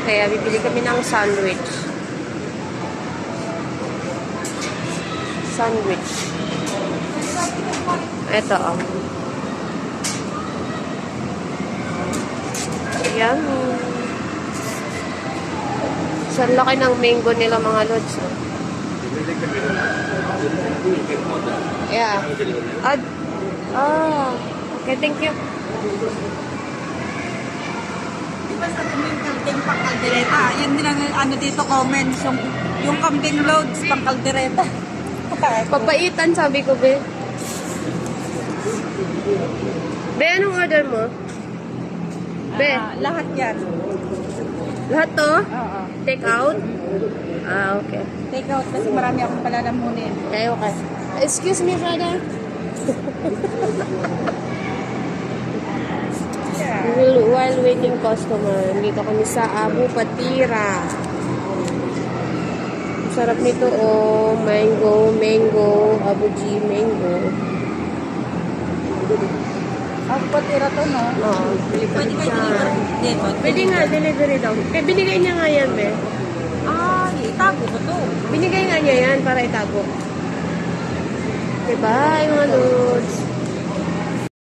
Kaya bibili kami ng sandwich. Sandwich. Ito, oh. Yan. Sa laki ng mango nila, mga lods. Oh. Yeah. Okay, thank you. Diba sa yung kambing pang kaldereta? Yan din ang ano dito comments, yung kambing loads pang kaldereta. Papaitan, sabi ko, be. Be, anong order mo? Be, Lahat yan. lahat to? Oo. Take out? Okay. Take out kasi marami akong palalamunin. Okay, okay. Excuse me, brother. While waiting customer, dito kami sa Abu Patira. Sarap nito, oh. Mango, Abu G mango. Ang patira to, no? Oo, bili Pwede kami kayo sa... deliver dito? Pwede nga, delivery daw. Kaya binigay niya nga yan, be. Itago ko to. Binigay nga niya yan para itago. Diba, mga lods?